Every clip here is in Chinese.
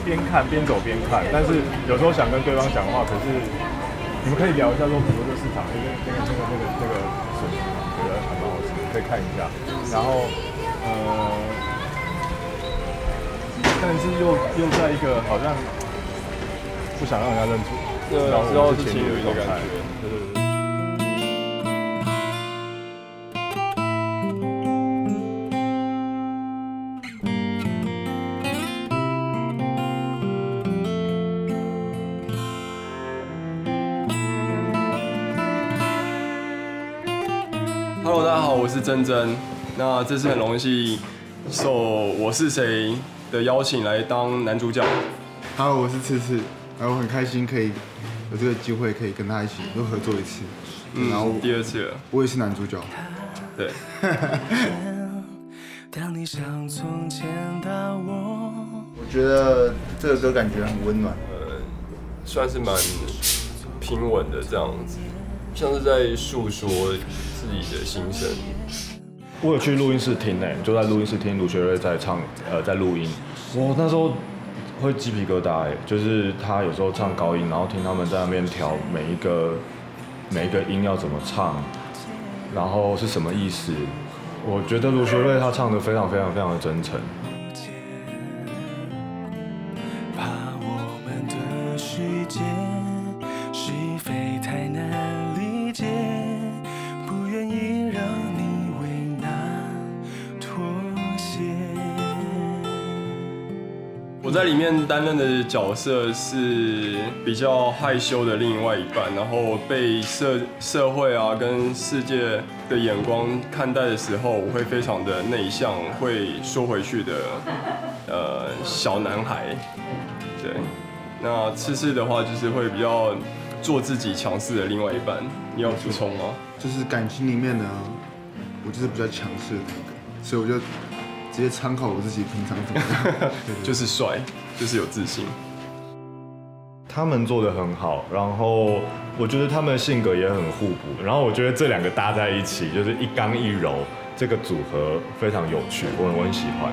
边看边走边看，但是有时候想跟对方讲话，可是你们可以聊一下说，比如说这市场那个笋，觉得还蛮好吃，可以看一下。然后但是又在一个好像不想让人家认出，对，然后知道是情侣的感觉，对。Hello， 大家好，我是珍珍。那这次很荣幸受《我是谁》的邀请来当男主角。Hello， 我是次次，然后我很开心可以有这个机会可以跟他一起又合作一次，然后第二次了，我也是男主角。对。我觉得这个歌感觉很温暖，算是蛮平稳的这样子，像是在诉说自己的心声。我有去录音室听就在录音室听卢学瑞在唱，在录音。我那时候会鸡皮疙瘩就是他有时候唱高音，然后听他们在那边调每一个音要怎么唱，然后是什么意思。我觉得卢学瑞他唱得非常的真诚。我在里面担任的角色是比较害羞的另外一半，然后被社会啊跟世界的眼光看待的时候，我会非常的内向，会缩回去的小男孩。对，那次次的话就是会比较做自己强势的另外一半。你要补充吗？就是感情里面呢，我就是比较强势的那个，所以我就直接参考我自己平常怎么样，就是帅，就是有自信。他们做得很好，然后我觉得他们的性格也很互补，然后我觉得这两个搭在一起就是一刚一柔，这个组合非常有趣，我很喜欢。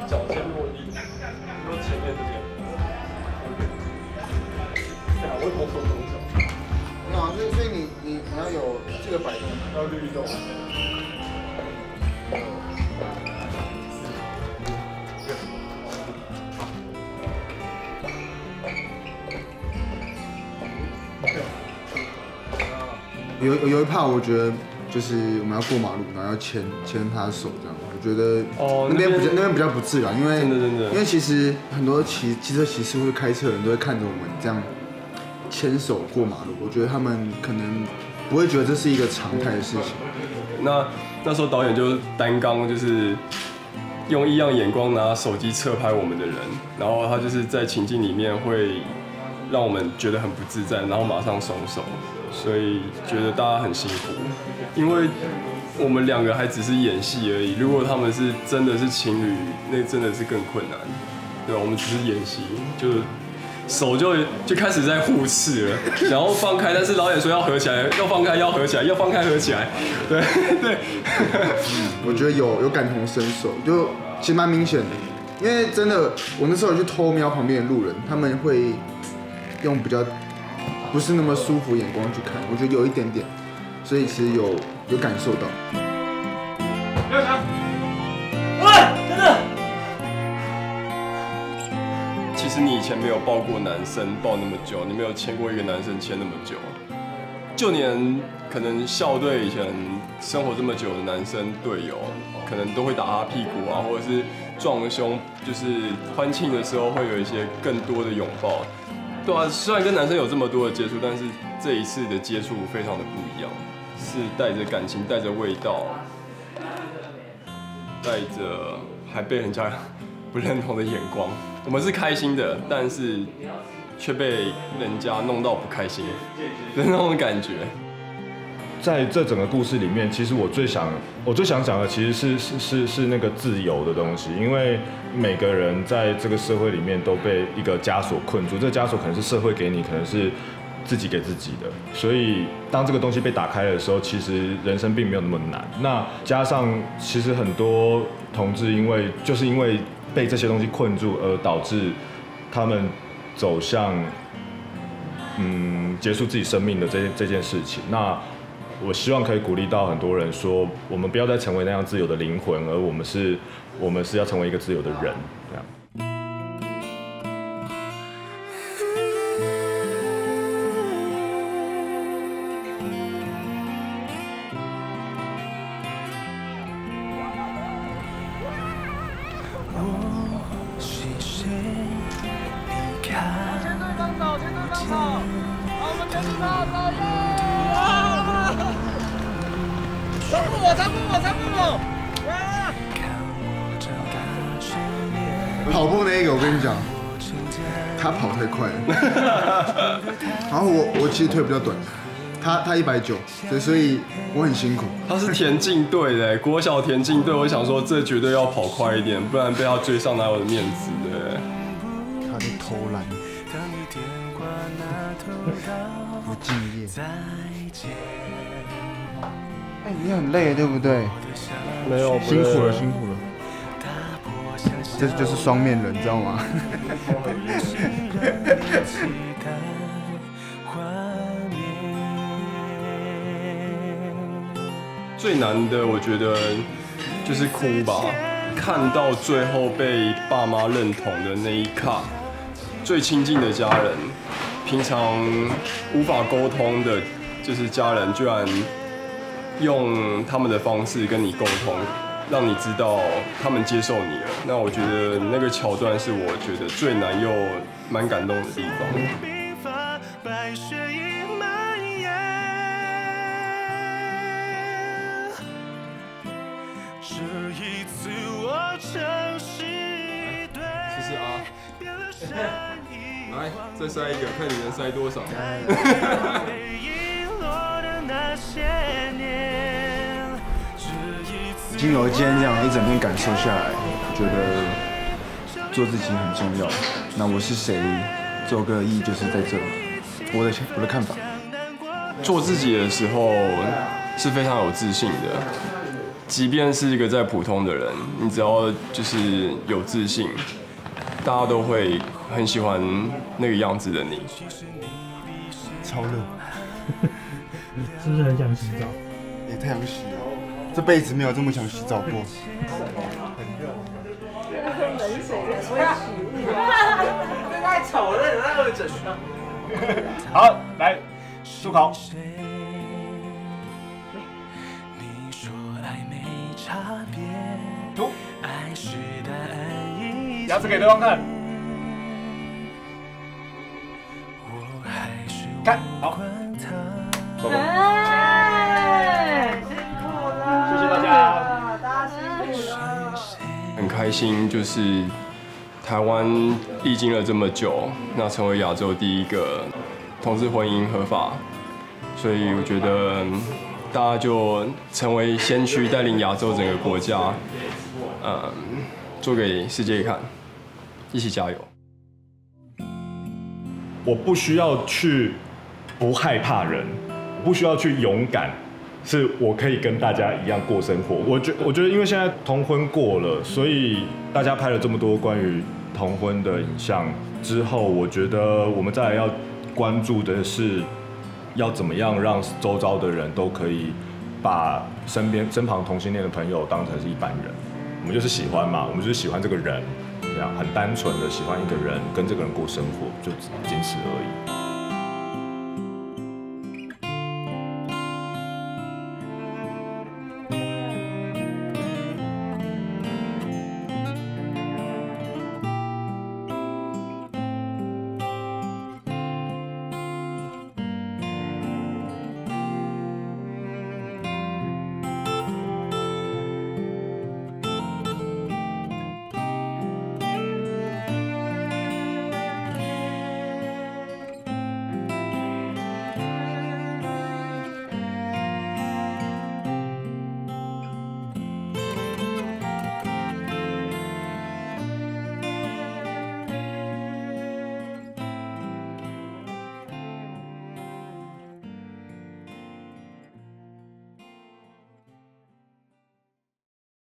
脚尖落地，然后前面这边，对啊，我同手同脚。那所以你要有这个摆动，要律动。有一趴，我觉得就是我们要过马路，然后要牵他的手这样。我觉得那边比较不自然，因为其实很多机车骑士或者开车的人都会看着我们这样牵手过马路，我觉得他们可能不会觉得这是一个常态的事情。那时候导演就担纲，就是用异样眼光拿手机侧拍我们的人，然后他就是在情境里面会让我们觉得很不自在，然后马上松手，所以觉得大家很辛苦，因为我们两个还只是演戏而已，如果他们是真的是情侣，那真的是更困难，对吧？我们只是演戏，就手就开始在互刺了，然后放开，但是导演说要合起来，要放开要合起来，要放开合起来，对。我觉得有感同身受，就其实蛮明显的，因为真的我那时候有去偷瞄旁边的路人，他们会用比较不是那么舒服眼光去看，我觉得有一点点，所以其实有感受到。刘强，喂，等等。其实你以前没有抱过男生抱那么久，你没有牵过一个男生牵那么久，就连可能校队以前生活这么久的男生队友，可能都会打他屁股啊，或者是撞胸，就是欢庆的时候会有一些更多的拥抱。对啊，虽然跟男生有这么多的接触，但是这一次的接触非常的不一样，是带着感情，带着味道，带着还被人家不认同的眼光。我们是开心的，但是却被人家弄到不开心的那种感觉。在这整个故事里面，其实我最想讲的其实是那个自由的东西，因为每个人在这个社会里面都被一个枷锁困住，这个枷锁可能是社会给你，可能是自己给自己的，所以当这个东西被打开的时候，其实人生并没有那么难。那加上其实很多同志因为被这些东西困住，而导致他们走向结束自己生命的这件事情。那我希望可以鼓励到很多人说，我们不要再成为那样自由的灵魂，而我们是要成为一个自由的人，这样。跑步那个我跟你讲，他跑太快了，然后我其实腿比较短，他190，所以我很辛苦。他是田径队的，国小田径队，我想说这绝对要跑快一点，不然被他追上哪有的面子的。他在偷懒，不敬业。哎，你很累对不对？没有，辛苦了，辛苦了。这就是双面人，你知道吗？最难的，我觉得就是哭吧。看到最后被爸妈认同的那一刻，最亲近的家人，平常无法沟通的，就是家人，居然用他们的方式跟你沟通。让你知道他们接受你了，那我觉得那个桥段是我觉得最难又蛮感动的地方。试试啊，来再塞一个，看你能塞多少。经由今天这样一整天感受下来，觉得做自己很重要。那我是谁？这首歌的意义就是在这里。我的看法，做自己的时候是非常有自信的，即便是一个再普通的人，你只要就是有自信，大家都会很喜欢那个样子的你。超热，是不是很想洗澡？也太想洗了。这辈子没有这么想洗澡过。冷水在水洗物啊！这太丑了，哪有整？好，来漱口。吐。牙齿给对方看。看，好。走吧。谢谢大家，大家辛苦了。很开心，就是台湾历经了这么久，那成为亚洲第一个同志婚姻合法，所以我觉得大家就成为先驱，带领亚洲整个国家，做给世界看，一起加油。我不需要去不害怕人，不需要去勇敢。是我可以跟大家一样过生活。我觉得，因为现在同婚过了，所以大家拍了这么多关于同婚的影像之后，我觉得我们再来要关注的是，要怎么样让周遭的人都可以把身旁同性恋的朋友当成是一般人。我们就是喜欢嘛，我们就是喜欢这个人，这样很单纯的喜欢一个人，跟这个人过生活，就仅此而已。